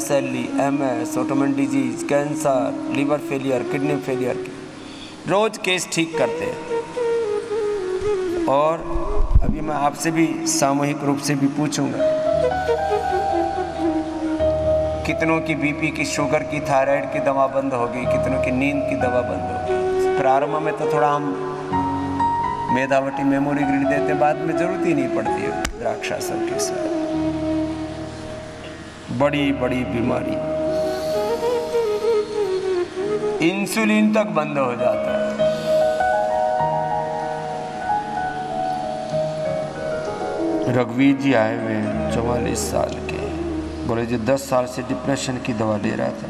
SLE, MS, autoimmune disease, cancer, liver failure, kidney failure के रोज case ठीक करते हैं। और अभी मैं आपसे भी सामूहिक रूप से भी पूछूंगा, कितनों की बीपी की, शुगर की, थायराइड की दवा बंद हो गई, कितनों की नींद की दवा बंद हो गई। प्रारंभ में तो थोड़ा हम मेधावटी मेमोरी ग्रिड देते, बाद में जरूरत ही नहीं पड़ती है द्राक्षासन के साथ। बड़ी बड़ी बीमारी, इंसुलिन तक बंद हो जाता है। रघुवीर जी आए हुए 44 साल के, बोले जी 10 साल से डिप्रेशन की दवा ले रहा था,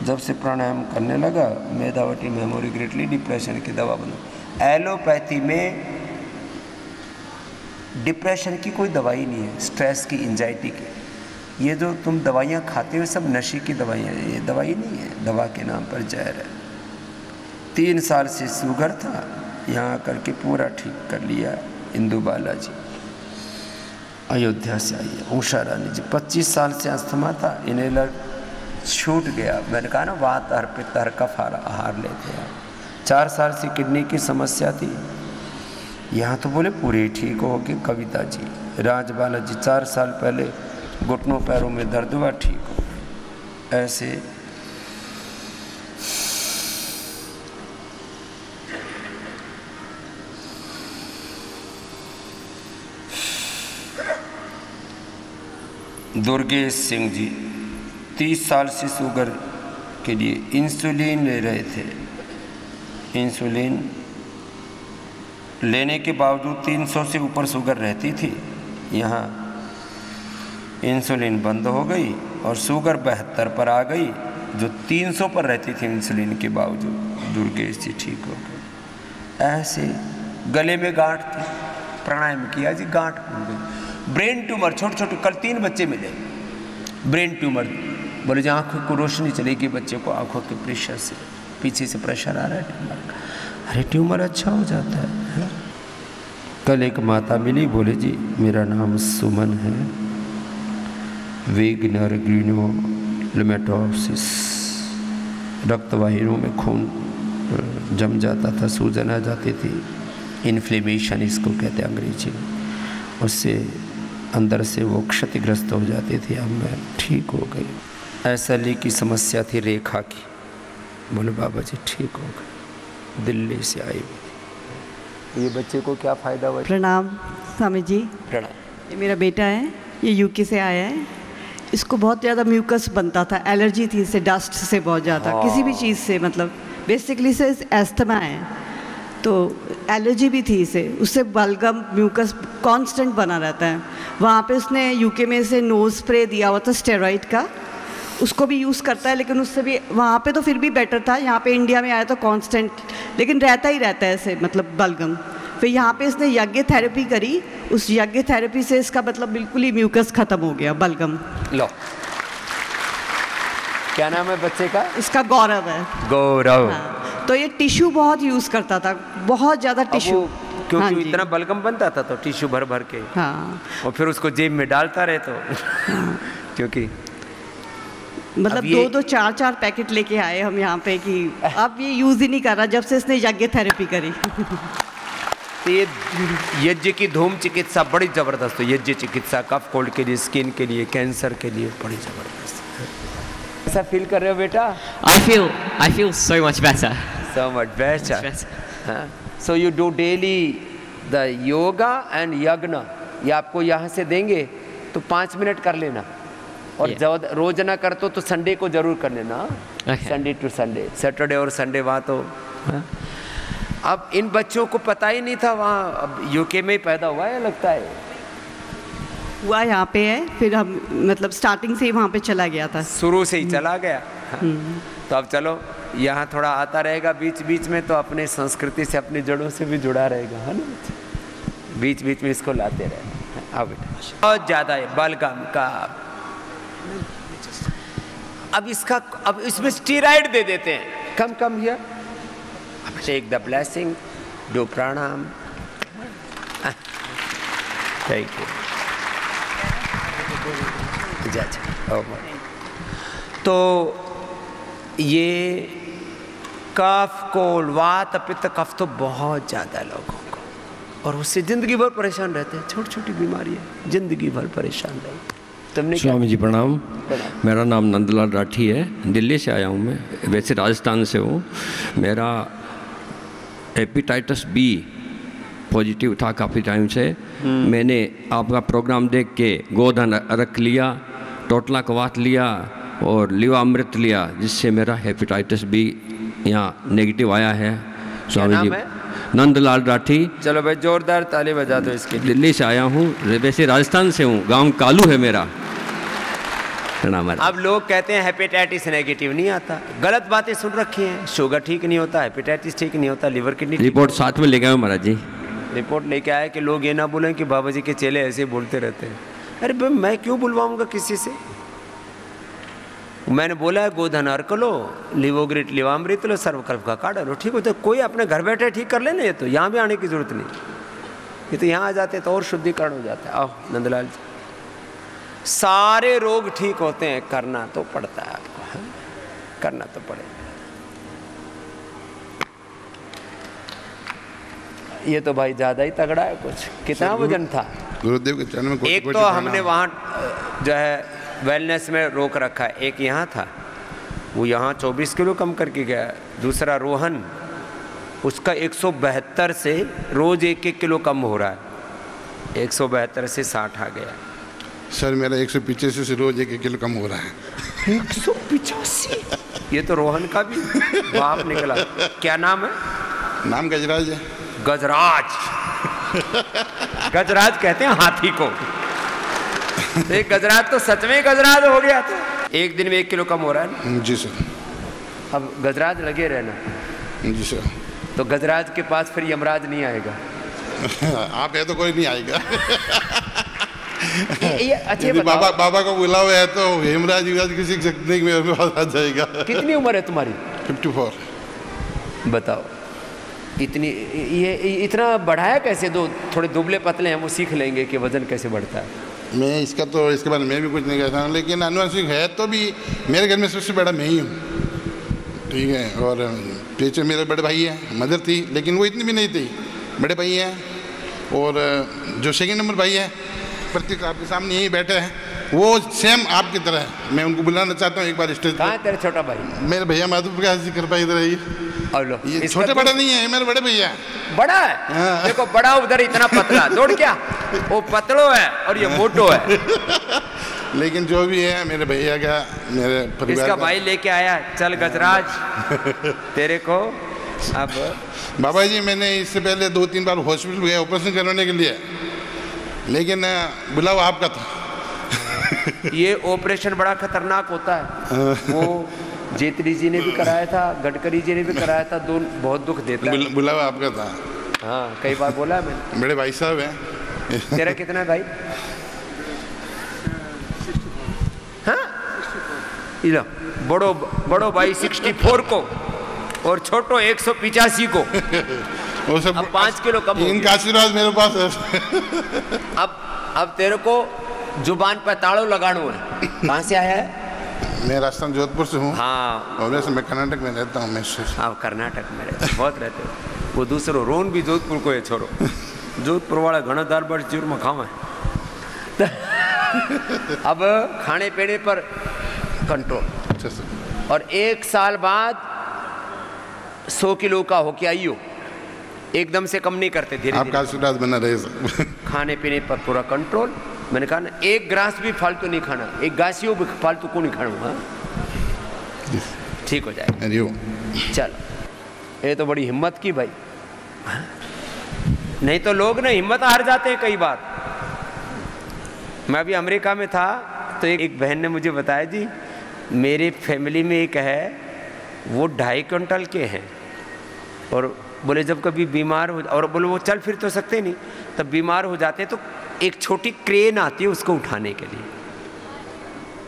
जब से प्राणायाम करने लगा मेधावटी मेमोरी ग्रिड ली, डिप्रेशन की दवा बंद। एलोपैथी में डिप्रेशन की कोई दवाई नहीं है, स्ट्रेस की, एंजाइटी की। ये जो तुम दवाइयाँ खाते हो सब नशे की दवाइयाँ हैं, ये दवाई नहीं है, दवा के नाम पर जहर है। 3 साल से शुगर था, यहाँ करके पूरा ठीक कर लिया। इंदु बालाजी अयोध्या से आई है। उषा रानी जी 25 साल से अस्थमा था, इन्हेलर छूट गया। मैंने कहा ना वात हर पित्त हर कफ आहार लेते हैं। 4 साल से किडनी की समस्या थी, यहाँ तो बोले पूरे ठीक हो गए। कविता जी, राजबाला जी 4 साल पहले घुटनों पैरों में दर्द हुआ, ठीक हो। ऐसे दुर्गेश सिंह जी 30 साल से शुगर के लिए इंसुलिन ले रहे थे। इंसुलिन लेने के बावजूद 300 से ऊपर शुगर रहती थी, यहाँ इंसुलिन बंद हो गई और शुगर 72 पर आ गई, जो 300 पर रहती थी इंसुलिन के बावजूद। दुर्गेश जी ठीक हो गए। ऐसे गले में गांठ थी, प्राणायाम किया जी, गांठ बन गई। ब्रेन ट्यूमर, छोटे छोटे, कल 3 बच्चे मिले ब्रेन ट्यूमर। बोले जी आँखों को रोशनी चलेगी बच्चे को, आँखों के प्रेशर से, पीछे से प्रेशर आ रहा है ट्यूमर का। अरे ट्यूमर अच्छा हो जाता है। कल एक माता मिली, बोले जी मेरा नाम सुमन है, वेगनर ग्रीनोलोमेटोसिस, रक्तवाहिनियों में खून जम जाता था, सूजन आ जाती थी, इन्फ्लेमेशन इसको कहते हैं अंग्रेजी में, उससे अंदर से वो क्षतिग्रस्त हो जाती थी। अब मैं ठीक हो गई। SLE की समस्या थी रेखा की, बोले बाबा जी ठीक हो गए, दिल्ली से आई हुई। ये बच्चे को क्या फ़ायदा हुआ? प्रणाम स्वामी जी। प्रणाम। ये मेरा बेटा है, ये UK से आया है। इसको बहुत ज़्यादा म्यूकस बनता था, एलर्जी थी इससे, डस्ट से बहुत ज़्यादा, किसी भी चीज़ से, मतलब बेसिकली से एस्थमा है, तो एलर्जी भी थी इसे, उससे बलगम म्यूकस कांस्टेंट बना रहता है। वहाँ पे उसने UK में से नोज स्प्रे दिया हुआ था स्टेरॉइड का, उसको भी यूज़ करता है, लेकिन उससे भी वहाँ पे तो फिर भी बेटर था। यहाँ पे इंडिया में आया तो कांस्टेंट, लेकिन रहता ही रहता है ऐसे, मतलब बलगम। फिर यहाँ पे इसने यज्ञ थेरेपी करी, उस यज्ञ थेरेपी से इसका मतलब बिल्कुल ही म्यूकस ख़त्म हो गया, बलगम। लो, क्या नाम है बच्चे का? इसका गौरव है। गौरव। हाँ, तो ये टिश्यू बहुत यूज़ करता था, बहुत ज़्यादा टिश्यू, क्योंकि हाँ इतना बलगम बनता था तो टिश्यू भर भर के, हाँ, और फिर उसको जेब में डालता रहे तो हाँ। क्योंकि मतलब 2-2, 4-4 पैकेट लेके आए हम यहाँ पे कि अब ये यूज़ ही नहीं कर रहा, जब से इसने यज्ञ थेरेपी करी। तो ये यज्ञ की धूम चिकित्सा बड़ी ज़बरदस्त है। यज्ञ चिकित्सा कफ कोल्ड के लिए, स्किन के लिए, कैंसर के लिए बड़ी ज़बरदस्त है। ऐसा फील कर रहे हो बेटा? I feel so much better. So much better. हाँ, so you do daily the yoga and yagna. ये आपको यहाँ से देंगे तो 5 मिनट कर लेना, और जब रोज ना कर तो संडे को जरूर कर लेना। संडे टू संडे, सैटरडे और संडे वहाँ तो। अब इन बच्चों को पता ही नहीं था, वहाँ अब UK में ही पैदा हुआ है लगता है, हुआ यहाँ पे है, फिर हम मतलब स्टार्टिंग से ही वहाँ पे चला गया था, शुरू से ही चला गया। तो अब चलो यहाँ थोड़ा आता रहेगा बीच बीच में, तो अपने संस्कृति से, अपनी जड़ों से भी जुड़ा रहेगा, है ना। बीच बीच में इसको लाते रहना। अब बेटा बहुत ज़्यादा है बलगम का। अब इसमें स्टीराइड दे देते हैं। Come here, take the blessing, do pranam. Thank you. तो ये कफ, कोल्ड, वात, पित्त, कफ तो बहुत ज़्यादा है लोगों को, और उससे ज़िंदगी भर परेशान रहते हैं। छोटी छोटी बीमारी है, ज़िंदगी भर परेशान रहते। तुमने स्वामी जी प्रणाम। मेरा नाम नंदलाल राठी है, दिल्ली से आया हूँ मैं, वैसे राजस्थान से हूँ। मेरा हेपेटाइटिस बी पॉजिटिव था काफ़ी टाइम से। मैंने आपका प्रोग्राम देख के गोधन रख लिया, टोटला कवात लिया और लिवामृत लिया, जिससे मेरा हेपेटाइटिस बी यहाँ नेगेटिव आया है। स्वामी जी नंदलाल राठी। चलो भाई जोरदार ताली बजा दो इसके लिए। दिल्ली से आया हूँ, वैसे राजस्थान से हूँ, गांव कालू है मेरा। अब लोग कहते हैं हेपेटाइटिस नेगेटिव नहीं आता, गलत बातें सुन रखी हैं। शुगर ठीक नहीं होता, हेपेटाइटिस ठीक नहीं होता, लिवर किडनी। रिपोर्ट साथ में लेके आए महाराज जी। रिपोर्ट लेके आए कि लोग ये ना बोलें कि बाबा जी के चेले ऐसे बोलते रहते हैं। अरे भाई मैं क्यों बुलवाऊंगा किसी से? मैंने बोला है गोधन अर्क लो, लिवोग्रिट लिवामृत लो, सर्वकल्प का काढ़ा लो, ठीक होता है। कोई अपने घर बैठे ठीक कर लेना, ये तो यहाँ भी आने की जरूरत नहीं। ये तो यहाँ आ जाते तो और शुद्धिकरण हो जाता है। आओ नंदलाल जी, सारे रोग ठीक होते हैं, करना तो पड़ता है आपको, है? करना तो पड़ेगा। ये तो भाई ज़्यादा ही तगड़ा है कुछ। कितना वजन था? गुरुदेव के चरण में एक तो हमने वहाँ जो है वेलनेस में रोक रखा है, एक यहाँ था, वो यहाँ 24 किलो कम करके गया। दूसरा रोहन, उसका 172 से रोज़ 1-1 किलो कम हो रहा है, 172 से 60 आ गया। सर मेरा 185 से रोज 1 किलो कम हो रहा है। 185? ये तो रोहन का भी बाप निकला। क्या नाम है? नाम गजराज है। गजराज। गजराज कहते हैं हाथी को। तो एक गजराज तो सच में गजराज हो गया था। एक दिन में 1 किलो कम हो रहा है ना? जी सर। अब गजराज लगे रहना। जी सर। तो गजराज के पास फिर यमराज नहीं आएगा। आप है तो कोई नहीं आएगा। ये अच्छे बाबा को बुलाओ है तो हेमराज युवराज किसी सकते मेरे पास आ जाएगा। कितनी उम्र है तुम्हारी? 54। बताओ इतनी, ये इतना बढ़ाया कैसे? दो थोड़े दुबले पतले हैं, वो सीख लेंगे कि वजन कैसे बढ़ता है। मैं इसका तो इसके बारे में मैं भी कुछ नहीं कहता हूँ, लेकिन आनुवंशिक है तो भी मेरे घर में सबसे बड़ा मैं ही हूँ, ठीक है। और पीछे मेरे बड़े भाई हैं, मदर थी लेकिन वो इतनी भी नहीं थी, बड़े भाई हैं। और जो सेकंड नंबर भाई है प्रतीक आपके सामने यही बैठे हैं, वो सेम आपकी तरह है। मैं उनको बुलाना चाहता हूँ एक बार स्टेज। कहाँ है तेरा छोटा भाई? मेरे भैया माधव प्रकाश जी कृपा इधर है। ये छोटे बड़ा नहीं है, मेरे बड़े भैया। बड़ा है? हाँ। देखो बड़ा उधर इतना पतला, दौड़ क्या वो पतलो है और ये मोटो है। लेकिन जो भी है मेरे भैया का, मेरे परिवार इसका भाई लेके आया। चल गजराज तेरे को अब बाबा जी, मैंने इससे पहले 2-3 बार हॉस्पिटल गया ऑपरेशन करवाने के लिए, लेकिन बुलावा आपका था। ये ऑपरेशन बड़ा खतरनाक होता है। वो जेटली जी ने भी कराया था, गडकरी जी ने भी कराया था, बहुत दुख देता है। बुलावा आपका था। हाँ कई बार बोला है मैंने। बड़े भाई साहब हैं। तेरा कितना है भाई? हाँ इला बड़ो भाई 64 को और छोटो 185 को। वो सब अब 5 किलो कम हो गया। इनका आशीर्वाद मेरे पास है। अब तेरे को जुबान पर ताड़ो लगानो है। कहाँ से आया है? मैं राजस्थान जोधपुर से हूँ। हाँ और वैसे मैं कर्नाटक में रहता हूँ। मैं हाँ कर्नाटक में रहते, बहुत रहते हो। वो दूसरो रोन भी जोधपुर को है, छोरो जोधपुर वाला घना दाल बाटी चूर में खावा है। अब खाने पीने पर कंट्रोल। और 1 साल बाद 100 किलो का होके आई हो, एकदम से कम नहीं करते, धीरे आपका आशीर्वाद बना रहे। खाने पीने पर पूरा कंट्रोल। मैंने कहा ना, एक ग्रास भी फालतू नहीं खाना, एक गासियों भी फालतू को नहीं खाना। ठीक हो जाएगा। चलो ये तो बड़ी हिम्मत की भाई। नहीं तो लोग ना हिम्मत हार जाते हैं कई बार। मैं अभी अमेरिका में था तो एक बहन ने मुझे बताया, जी मेरे फैमिली में एक है, वो 2.5 क्विंटल के हैं, और बोले जब कभी बीमार हो, और बोले वो चल फिर तो सकते नहीं, तब बीमार हो जाते हैं तो एक छोटी क्रेन आती है उसको उठाने के लिए,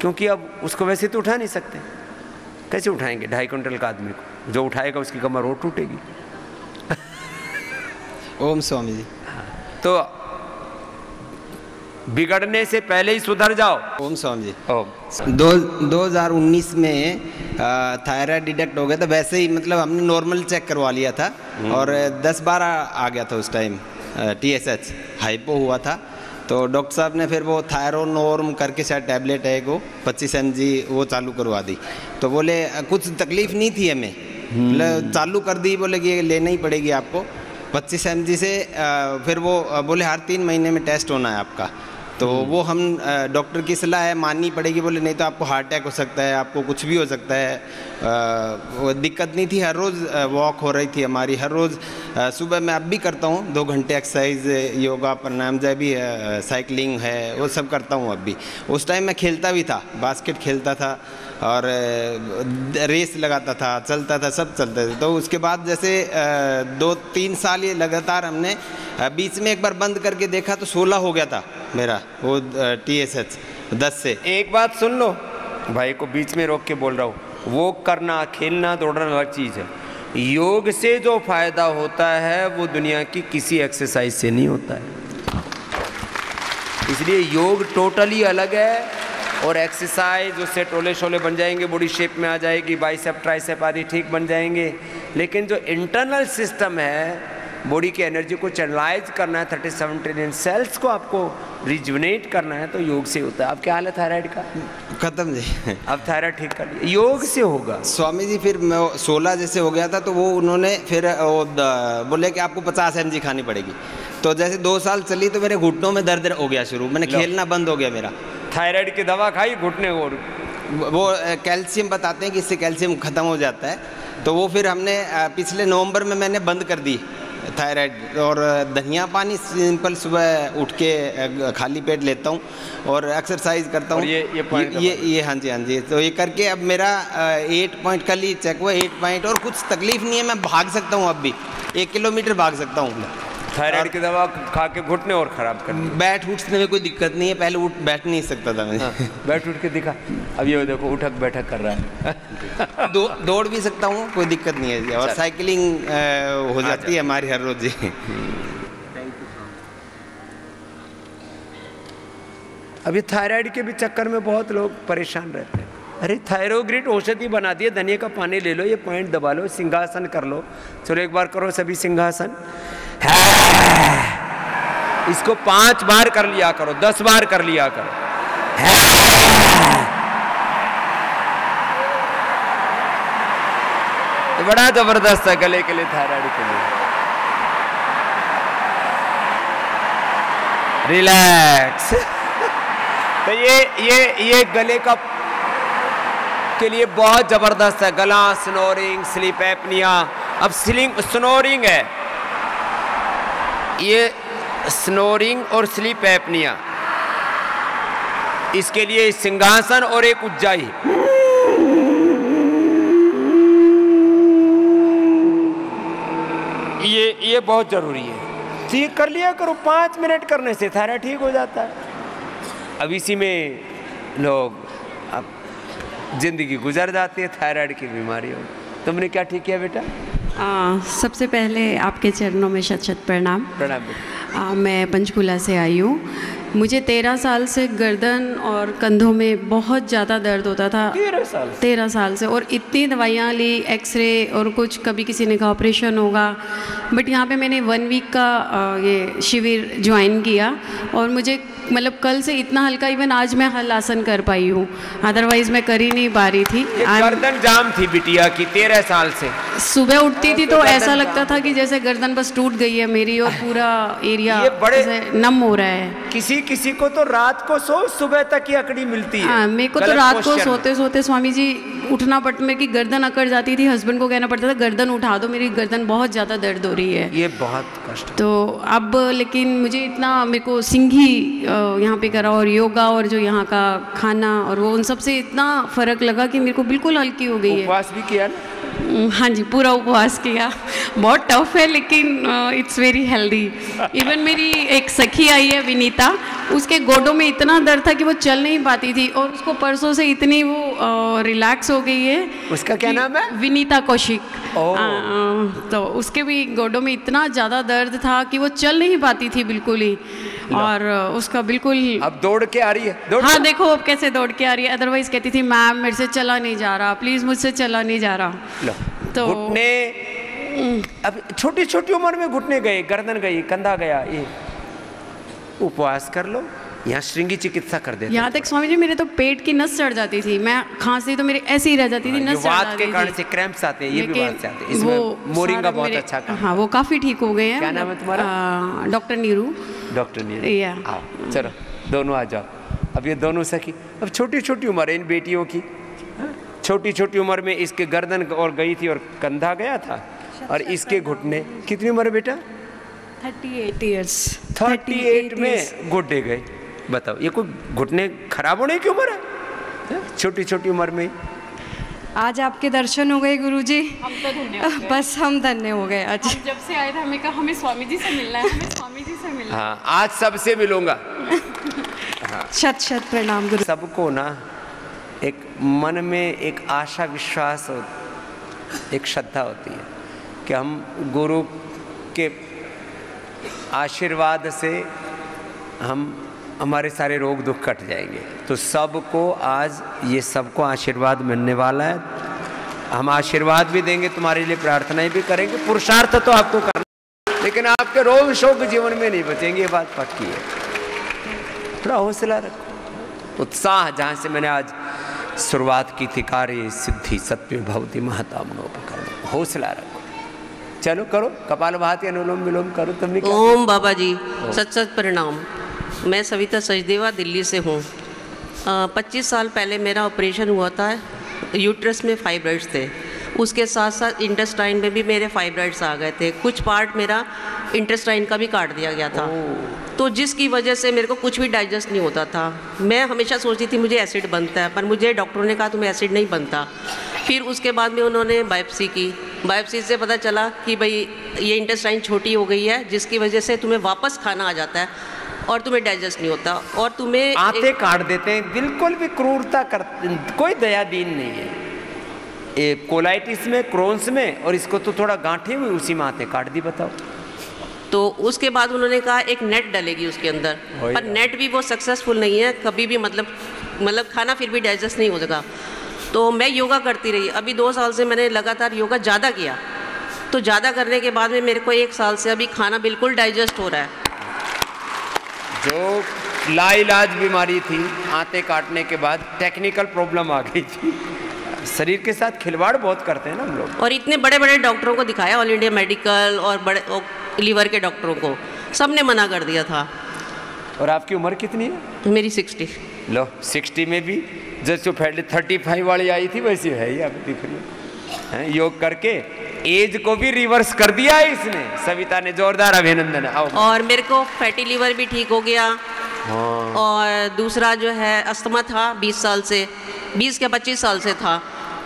क्योंकि अब उसको वैसे तो उठा नहीं सकते। कैसे उठाएंगे 2.5 क्विंटल का आदमी को? जो उठाएगा उसकी कमर और टूटेगी। ओम स्वामी जी। तो बिगड़ने से पहले ही सुधर जाओ। ओम स्वामी जी। ओम। 2019 में थायराइड डिटेक्ट हो गया था, वैसे ही मतलब हमने नॉर्मल चेक करवा लिया था और 10-12 आ गया था उस टाइम, TSH हाइपो हुआ था। तो डॉक्टर साहब ने फिर वो थायरोनॉर्म करके शायद टैबलेट है वो 25 mg वो चालू करवा दी। तो बोले कुछ तकलीफ नहीं थी हमें, चालू कर दी, बोले कि ये लेना ही पड़ेगी आपको 25 mg से। फिर वो बोले हर 3 महीने में टेस्ट होना है आपका। तो वो हम डॉक्टर की सलाह है माननी पड़ेगी, बोले नहीं तो आपको हार्ट अटैक हो सकता है, आपको कुछ भी हो सकता है। वो दिक्कत नहीं थी, हर रोज़ वॉक हो रही थी हमारी, हर रोज़ सुबह मैं अब भी करता हूँ 2 घंटे एक्सरसाइज, योगा, प्राणायाम, जो भी साइकिलिंग है वो सब करता हूँ अब भी। उस टाइम मैं खेलता भी था, बास्केट खेलता था और रेस लगाता था, चलता था, सब चलते थे। तो उसके बाद जैसे 2-3 साल ये लगातार हमने, बीच में एक बार बंद करके देखा तो 16 हो गया था मेरा वो TSH 10 से। एक बात सुन लो, भाई को बीच में रोक के बोल रहा हूँ, वो करना, खेलना, दौड़ना अलग चीज़ है। योग से जो फायदा होता है वो दुनिया की किसी एक्सरसाइज से नहीं होता है। इसलिए योग टोटली अलग है। और एक्सरसाइज उससे टोले शोले बन जाएंगे, बॉडी शेप में आ जाएगी, बाइसेप ट्राइसेप आदि ठीक बन जाएंगे। लेकिन जो इंटरनल सिस्टम है, बॉडी की एनर्जी को चैनलाइज करना है, 37 ट्रिलियन सेल्स को आपको रिजुवनेट करना है, तो योग से होता है। अब क्या हाल है थायराइड का? खत्म जी। अब थायराइड ठीक कर लिया, योग से होगा। स्वामी जी फिर मैं 16 जैसे हो गया था तो वो उन्होंने फिर बोले कि आपको 50 mg खानी पड़ेगी। तो जैसे 2 साल चली तो मेरे घुटनों में दर्द हो गया शुरू, मैंने खेलना बंद हो गया मेरा। थायराइड की दवा खाई, घुटने और वो कैल्शियम बताते हैं कि इससे कैल्शियम ख़त्म हो जाता है। तो वो फिर हमने पिछले नवंबर में मैंने बंद कर दी थायराइड। और धनिया पानी सिंपल सुबह उठ के खाली पेट लेता हूँ और एक्सरसाइज करता हूँ। ये हाँ जी। तो ये करके अब मेरा 8 पॉइंट कल ही चेक हुआ, 8 पॉइंट, और कुछ तकलीफ नहीं है, मैं भाग सकता हूँ, अब भी 1 किलोमीटर भाग सकता हूँ। थायराइड की दवा खा के घुटने और खराब कर दी। बैठ उठने में कोई दिक्कत नहीं है, पहले बैठ नहीं सकता था मैं। बैठ उठ के दिखा, अब ये देखो उठक बैठक कर रहा है। दौड़ भी सकता हूँ, कोई दिक्कत नहीं है। और साइकिलिंग हो जाती है हमारी हर रोज जी। अभी थायराइड के भी चक्कर में बहुत लोग परेशान रहते हैं। अरे थायरोग्रिड औषधि बना दिए, धनिया का पानी ले लो, ये पॉइंट दबा लो, सिंहासन कर लो। चलो एक बार करो सभी सिंहासन। इसको 5 बार कर लिया करो, 10 बार कर लिया करो। बड़ा जबरदस्त है गले के लिए, थायराइड के लिए। रिलैक्स। तो ये गले का के लिए बहुत जबरदस्त है। गला, स्नोरिंग, स्लीप एपनिया। अब स्नोरिंग है, ये स्नोरिंग और स्लीप एपनिया, इसके लिए सिंहासन और एक उज्जाई। ये बहुत जरूरी है, ठीक कर लिया करो। 5 मिनट करने से थायराइड ठीक हो जाता है। अब इसी में लोग अब जिंदगी गुजर जाती है थायराइड की बीमारी हो। तुमने क्या ठीक किया बेटा? सबसे पहले आपके चरणों में शत शत प्रणाम। प्रणाम बेटा। मैं पंचकुला से आई हूँ। मुझे 13 साल से गर्दन और कंधों में बहुत ज़्यादा दर्द होता था। 13 साल से, और इतनी दवाइयाँ ली, एक्सरे, और कुछ कभी किसी ने कहा ऑपरेशन होगा। बट यहाँ पे मैंने 1 वीक का ये शिविर ज्वाइन किया और मुझे मतलब कल से इतना हल्का, इवन आज मैं हल आसन कर पाई हूँ, अदरवाइज मैं कर ही नहीं पा रही थी। गर्दन जाम थी बिटिया की 13 साल से। सुबह उठती थी तो ऐसा लगता था कि जैसे गर्दन बस टूट गई है मेरी और पूरा एरिया नम हो रहा है। किसी को तो रात को सो, सुबह तक की अकड़ी मिलती है। हाँ, मेरे को तो रात को सोते सोते स्वामी जी उठना पड़ता, मेरी की गर्दन अकड़ जाती थी। हस्बैंड को कहना पड़ता था गर्दन उठा दो, मेरी गर्दन बहुत ज़्यादा दर्द हो रही है। ये बहुत कष्ट। तो अब लेकिन मुझे इतना, मेरे को सिंघी यहाँ पे करा और योगा और जो यहाँ का खाना और वो, उन सब से इतना फ़र्क लगा कि मेरे को बिल्कुल हल्की हो गई है। उपवास भी किया ना? हाँ जी, पूरा उपवास किया। बहुत टफ है लेकिन इट्स वेरी हेल्दी। इवन मेरी एक सखी आई है विनीता, उसके गोडों में इतना दर्द था कि वो चल नहीं पाती थी, और उसको परसों से इतनी वो रिलैक्स हो गई है। उसका क्या नाम है? विनीता कौशिक। तो उसके भी गोडों में इतना ज़्यादा दर्द था कि वो चल नहीं पाती थी बिल्कुल ही, और उसका बिल्कुल अब दौड़ के आ रही है। हाँ देखो अब कैसे दौड़ के आ रही है, अदरवाइज कहती थी मैम मेरे से चला नहीं जा रहा, प्लीज़ मुझसे चला नहीं जा रहा। तो घुटने अब छोटी छोटी उम्र में घुटने गए, गर्दन गई, कंधा गया, ये उपवास कर लो, यहाँ श्रृंगी चिकित्सा कर देते। यहाँ तक स्वामी जी मेरे तो पेट की नस चढ़ जाती थी, मैं खांसी तो मेरी ऐसी ही रह जाती थी, नस चढ़ जाती के कारण से क्रैम्प्स आते हैं, ये भी बात से आते हैं। इसमें मोरिंगा बहुत अच्छा काम। हाँ वो काफ़ी ठीक हो गए हैं। क्या नाम है तुम्हारा? डॉक्टर नीरू। डॉक्टर नीरू, आओ चलो दोनों आ जाओ। अब ये दोनों सखी, अब छोटी छोटी उम्र है इन बेटियों की, छोटी छोटी उम्र में इसके गर्दन और गई थी और कंधा गया था, और इसके घुटने, कितनी उम्र है बेटा? 38 ईयर्स। 38 में घुटने गए। बताओ ये कोई घुटने खराब होने की उम्र है? छोटी छोटी उम्र में। आज आपके दर्शन हो गए गुरुजी, हम तो धन्य हो गए। बस हम धन्य हो गए आज। हम जब से आए थे हमें कहा हमें स्वामी जी से मिलना है, हमें स्वामी जी से मिलना है। हाँ आज सबसे मिलूंगा। शत शत प्रणाम गुरु। सबको ना एक मन में एक आशा विश्वास हो, एक श्रद्धा होती है कि हम गुरु के आशीर्वाद से हमारे सारे रोग दुख कट जाएंगे। तो सबको आज ये सबको आशीर्वाद मिलने वाला है। हम आशीर्वाद भी देंगे, तुम्हारे लिए प्रार्थनाएं भी करेंगे, पुरुषार्थ तो आपको करना, लेकिन आपके रोग शोक जीवन में नहीं बचेंगे, ये बात पक्की है। थोड़ा हौसला रखो, उत्साह, जहाँ से मैंने आज शुरुआत की थी, कार्य सिद्धि सत्य भवती महतामनोपकरण, हौसला रखो। चलो करो कपालभाति, अनुलोम विलोम करो। तुमने क्या? ओम बाबा जी सत सत प्रणाम। मैं सविता सचदेवा दिल्ली से हूँ। 25 साल पहले मेरा ऑपरेशन हुआ था, यूट्रस में फाइब्रॉइड्स थे, उसके साथ साथ इंटेस्टाइन में भी मेरे फाइब्रॉइड्स आ गए थे, कुछ पार्ट मेरा इंटेस्टाइन का भी काट दिया गया था। तो जिसकी वजह से मेरे को कुछ भी डाइजेस्ट नहीं होता था। मैं हमेशा सोचती थी मुझे एसिड बनता है, पर मुझे डॉक्टरों ने कहा तुम्हें एसिड नहीं बनता। फिर उसके बाद में उन्होंने बायोप्सी की, बायोप्सी से पता चला कि भाई ये इंटेस्टाइन छोटी हो गई है, जिसकी वजह से तुम्हें वापस खाना आ जाता है और तुम्हें डाइजेस्ट नहीं होता, और तुम्हें आते काट देते हैं। बिल्कुल भी क्रूरता कर, कोई दया दीन नहीं है। एक कोलाइटिस में, क्रोन्स में, और इसको तो थोड़ा गांठे हुए उसी में आते काट दी। बताओ। तो उसके बाद उन्होंने कहा एक नेट डलेगी उसके अंदर, पर नेट भी वो सक्सेसफुल नहीं है कभी भी, मतलब खाना फिर भी डाइजेस्ट नहीं हो सका। तो मैं योगा करती रही, अभी 2 साल से मैंने लगातार योगा ज़्यादा किया। तो ज़्यादा करने के बाद में मेरे को 1 साल से अभी खाना बिल्कुल डाइजेस्ट हो रहा है। जो लाइलाज बीमारी थी, आते काटने के बाद टेक्निकल प्रॉब्लम आ गई थी। शरीर के साथ खिलवाड़ बहुत करते हैं ना हम लोग। और इतने बड़े बड़े डॉक्टरों को दिखाया, ऑल इंडिया मेडिकल और बड़े लीवर के डॉक्टरों को, सब ने मना कर दिया था। और आपकी उम्र कितनी है? मेरी 60। लो 60 में भी जैसे पहले 35 वाली आई थी वैसी है ही, अब दिख रही है। योग करके एज को भी रिवर्स कर दिया है इसने, सविता ने। जोरदार अभिनंदन। आओ। और मेरे को फैटी लीवर भी ठीक हो गया। हाँ। और दूसरा जो है अस्थमा था 20 साल से, 20 या 25 साल से था।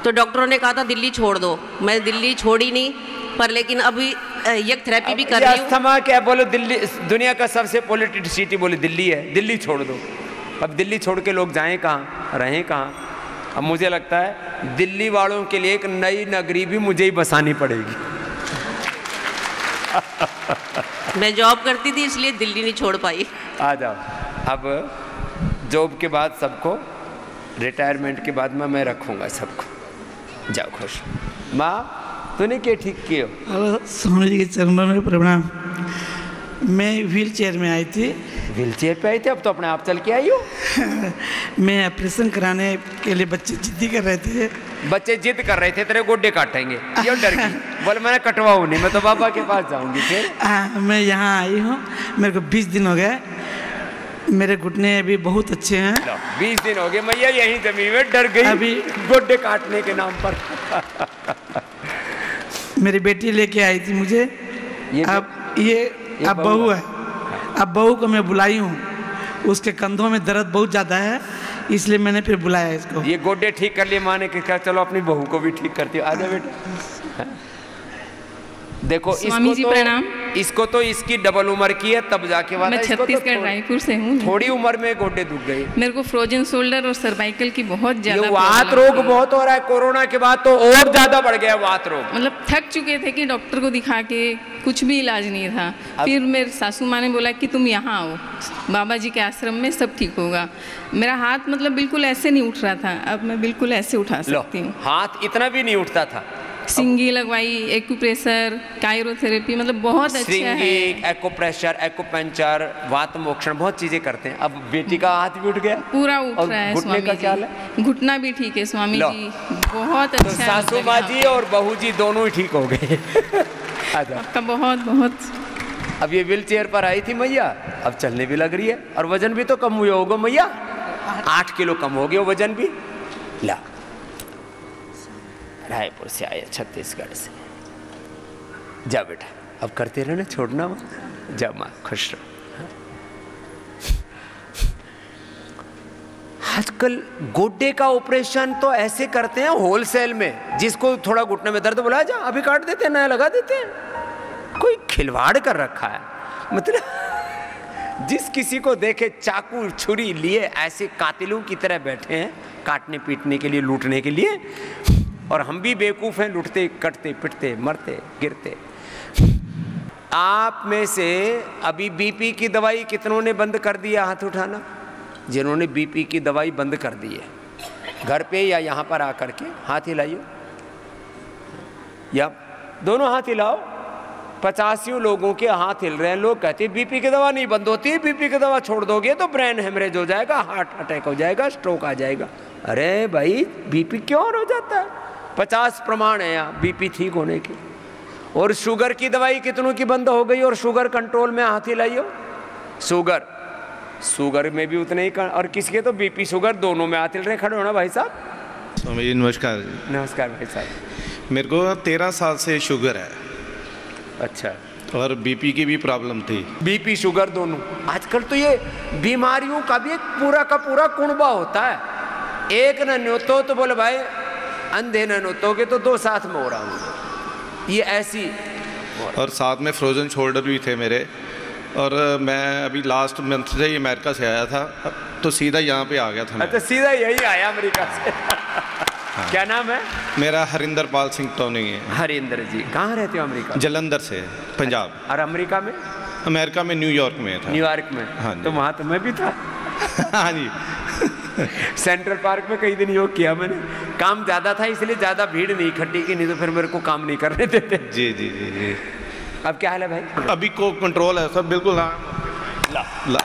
तो डॉक्टरों ने कहा था दिल्ली छोड़ दो, मैं दिल्ली छोड़ी नहीं, पर लेकिन अभी यक थेरेपी भी कर रही हूँ। अस्थमा क्या बोलो, दिल्ली दुनिया का सबसे पॉल्यूटेड सिटी बोले दिल्ली है, दिल्ली छोड़ दो। अब दिल्ली छोड़ के लोग जाएं कहाँ, रहें कहाँ? अब मुझे लगता है दिल्ली वालों के लिए एक नई नगरी भी मुझे ही बसानी पड़ेगी। मैं जॉब करती थी इसलिए दिल्ली नहीं छोड़ पाई। आ जाओ। अब जॉब के बाद सबको, रिटायरमेंट के बाद मैं रखूँगा सबको। जाओ खुश। माँ तूने क्या ठीक किया? स्वामी जी के चरणों में प्रणाम। मैं व्हील चेयर में आई थी। व्हील चेयर पे आई थी? अब तो अपने आप चल के आई हो। मैं ऑपरेशन कराने के लिए, बच्चे जिद्दी कर रहे थे। बच्चे जिद कर रहे थे तेरे गोड्डे काटेंगे, क्यों डर गई? बोले मैंने कटवाऊँ नहीं, मैं तो बाबा के पास जाऊंगी। फिर मैं यहाँ आई हूँ, मेरे को 20 दिन हो गए, मेरे घुटने अभी बहुत अच्छे हैं। 20 दिन हो गए, मैया यहीं जमीन में डर गई अभी गोड्डे काटने के नाम पर। मेरी बेटी लेके आई थी मुझे। अब बहू है, अब बहू को मैं बुलाई हूँ, उसके कंधों में दर्द बहुत ज़्यादा है, इसलिए मैंने फिर बुलाया इसको। ये गोड्डे ठीक कर लिए माँ ने, क्या चलो अपनी बहू को भी ठीक करती हो। आजा बेटा। देखो स्वामी जी प्रणाम। इसको तो इसकी डबल उम्र की है तब जाके वाला। मैं छत्तीसगढ़ रायपुर से हूँ। थोड़ी उम्र में गोडे दुख गए। मेरे को फ्रोजन शोल्डर और सर्वाइकल की बहुत ज्यादा वात रोग बहुत हो रहा है। कोरोना के बाद तो और ज्यादा बढ़ गया वात रोग। मतलब थक चुके थे कि डॉक्टर को दिखा के कुछ भी इलाज नहीं था। फिर मेरे सासू माँ ने बोला कि तुम यहाँ आओ, बाबा जी के आश्रम में सब ठीक होगा। मेरा हाथ मतलब बिल्कुल ऐसे नहीं उठ रहा था, अब मैं बिल्कुल ऐसे उठा सकती हूँ। हाथ इतना भी नहीं उठता था। सिंगी लगवाई, एक्यूप्रेशर, कायरोथेरेपी, मतलब बहुत अच्छा है। एक्यूप्रेशर, एक्यूपंचर, वात मोक्षण, बहुत चीजें करते हैं। अब बेटी का हाथ भी उठ गया, पूरा उठ रहा है। घुटने का क्या है? घुटना भी ठीक है स्वामी जी, बहुत अच्छा। तो सासू माँ जी और बहू जी दोनों ही ठीक हो गए। आपका बहुत बहुत। अब ये व्हील चेयर पर आई थी मैया, अब चलने भी लग रही है और वजन भी तो कम हुआ होगा मैया। 8 किलो कम हो गया वजन भी। ला, रायपुर से आए, छत्तीसगढ़ से। जा बेटा, अब करते रहना, छोड़ना मत। जा माँ, खुश रहो। आजकल गोड्डे का ऑपरेशन तो ऐसे करते हैं होलसेल में, जिसको थोड़ा घुटने में दर्द बोला जा अभी काट देते हैं, नया लगा देते हैं। कोई खिलवाड़ कर रखा है। मतलब जिस किसी को देखे चाकू छुरी लिए ऐसे कातिलों की तरह बैठे हैं, काटने पीटने के लिए, लूटने के लिए। और हम भी बेवकूफ़ हैं, लुटते कटते पिटते मरते गिरते। आप में से अभी बीपी की दवाई कितनों ने बंद कर दिया? हाथ उठाना। जिन्होंने बीपी की दवाई बंद कर दी है, घर पे या यहाँ पर आकर के हाथ हिलाइयो, या दोनों हाथ हिलाओ। 85 लोगों के हाथ हिल रहे हैं। लोग कहते हैं बीपी की दवा नहीं बंद होती, बीपी की दवा छोड़ दोगे तो ब्रेन हेमरेज हो जाएगा, हार्ट अटैक हो जाएगा, स्ट्रोक आ जाएगा। अरे भाई, बीपी क्यों हो जाता है? 50 प्रमाण है यहाँ बीपी ठीक होने के। और शुगर की दवाई कितनों की बंद हो गई? और शुगर कंट्रोल में हाथ हिलाइयो। शुगर में भी उतने ही और किसके तो बीपी शुगर दोनों में हाथ हिल रहे। खड़े होना भाई साहब। स्वामी जी नमस्कार। नमस्कार भाई साहब। मेरे को 13 साल से शुगर है। अच्छा। और बीपी की भी प्रॉब्लम थी। बीपी शुगर दोनों। आजकल तो ये बीमारियों का भी एक पूरा का पूरा कुनबा होता है। एक न न्योतो तो बोले भाई अंधे न न्योतोगे तो 2 साथ में हो रहा हूँ, ये ऐसी। और साथ में फ्रोजन शोल्डर भी थे मेरे। और मैं अभी लास्ट मंथ से अमेरिका से आया था, तो सीधा यहाँ पे आ गया था मैं। अच्छा, सीधा यही आया अमेरिका से। हाँ। क्या नाम है? मेरा हरिंदर पाल सिंह टोनी है। हरिंदर जी, कहाँ रहते हो? अमेरिका। जलंधर से, पंजाब। और अमेरिका में? अमेरिका में न्यूयॉर्क में था। न्यूयॉर्क में? हाँ। तो वहाँ तो मैं भी था। हाँ जी। सेंट्रल पार्क में कई दिन योग किया मैंने। काम ज़्यादा था इसलिए ज़्यादा भीड़ नहीं इकट्ठी की, नहीं तो फिर मेरे को काम नहीं करने देते। जी जी जी जी। अब क्या हाल है भाई? अभी को कंट्रोल है सब बिल्कुल। हाँ,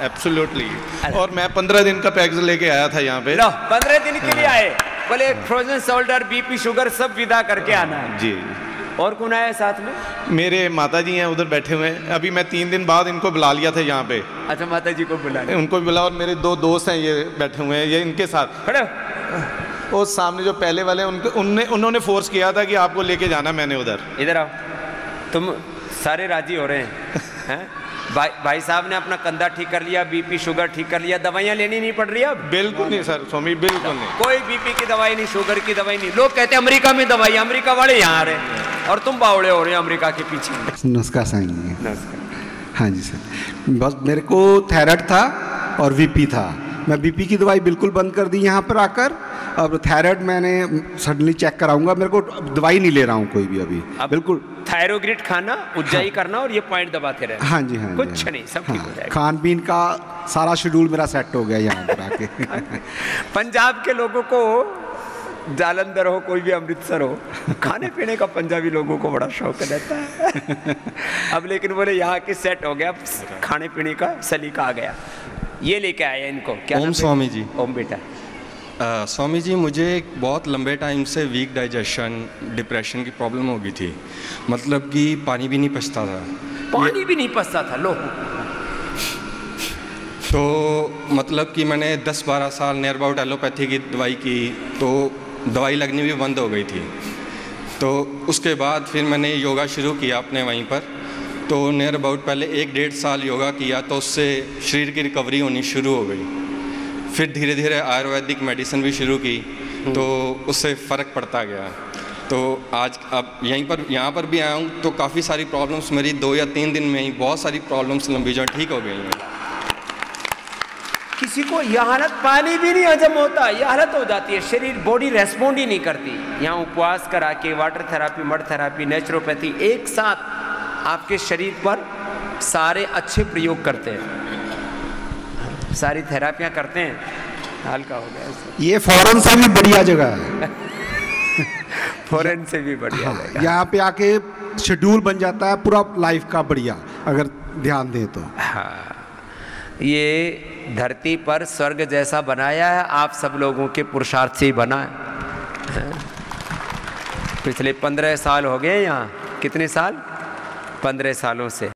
एब्सोल्युटली। और मैं 15 दिन का पैकेज लेके आया था यहाँ पे। 15 दिन के लिए आए? बोले फ्रोजन शोल्डर, बीपी शुगर सब विदा करके आना है। जी। और कौन आया साथ में? मेरे माता जी हैं उधर बैठे हुए हैं। अभी मैं 3 दिन बाद इनको बुला लिया था यहाँ पे। अच्छा, माता जी को बुला लिया? उनको भी बुला। और मेरे 2 दोस्त हैं, ये बैठे हुए हैं, ये इनके साथ खड़े। और सामने जो पहले वाले उन्होंने फोर्स किया था कि आपको लेके जाना मैंने उधर। इधर आओ। तुम सारे राजी हो रहे हैं? भाई साहब ने अपना कंधा ठीक कर लिया, बीपी शुगर ठीक कर लिया, दवाइयाँ लेनी नहीं पड़ रही अब? बिल्कुल नहीं सर स्वामी, बिल्कुल नहीं। कोई बीपी की दवाई नहीं, शुगर की दवाई नहीं। लोग कहते हैं अमेरिका में दवाई, अमेरिका वाले यहाँ आ रहे हैं और तुम बावड़े हो रहे हैं अमेरिका के पीछे। नमस्कार साईं। नमस्कार। हाँ जी सर, बस मेरे को थायराइड था और बीपी था। मैं बीपी की दवाई बिल्कुल बंद कर दी यहाँ पर आकर। अब थायराइड मैंने सडनली चेक कराऊंगा। मेरे को दवाई नहीं ले रहा हूँ कोई भी अभी। बिल्कुल थायरोग्रिड खाना, उज्जाई करना और ये पॉइंट दबाते रहना। हाँ जी, हाँ कुछ नहीं, सब ठीक हो जाएगा। खान पीन का सारा शेड्यूल मेरा सेट हो गया यहाँ पर आके। पंजाब के लोगों को, जालंधर हो कोई भी अमृतसर हो, खाने पीने का पंजाबी लोगों को बड़ा शौक रहता है। अब लेकिन बोले यहाँ के सेट हो गया, खाने पीने का सलीका आ गया। ये लेके आया इनको। क्या? ओम स्वामी जी। ओम बेटा। स्वामी जी, मुझे एक बहुत लंबे टाइम से वीक डाइजेशन, डिप्रेशन की प्रॉब्लम हो गई थी। मतलब कि पानी भी नहीं पचता था। पानी भी नहीं पचता था? लो। तो मतलब कि मैंने 10-12 साल नियर अबाउट एलोपैथी की दवाई की, तो दवाई लगनी भी बंद हो गई थी। तो उसके बाद फिर मैंने योगा शुरू किया अपने वहीं पर। तो नियर अबाउट पहले 1-1.5 साल योगा किया, तो उससे शरीर की रिकवरी होनी शुरू हो गई। फिर धीरे धीरे आयुर्वेदिक मेडिसिन भी शुरू की, तो उससे फ़र्क पड़ता गया। तो आज अब यहाँ पर भी आया हूँ तो काफ़ी सारी प्रॉब्लम्स मेरी 2 या 3 दिन में ही बहुत सारी प्रॉब्लम्स लंबी जो ठीक हो गई हैं। किसी को यह हालत, पानी भी नहीं हजम होता, यह हालत हो जाती है, शरीर बॉडी रेस्पॉन्ड ही नहीं करती। यहाँ उपवास करा के water therapy, mud therapy, naturopathy एक साथ आपके शरीर पर सारे अच्छे प्रयोग करते हैं, सारी थेरापियाँ करते हैं, हल्का हो गया। ये फॉरेन से भी बढ़िया जगह है। फॉरेन से भी बढ़िया जगह। यहाँ पे आके शेड्यूल बन जाता है पूरा लाइफ का बढ़िया, अगर ध्यान दें तो। हाँ, ये धरती पर स्वर्ग जैसा बनाया है, आप सब लोगों के पुरुषार्थ से ही बना है। पिछले 15 साल हो गए यहाँ, कितने साल? 15 सालों से।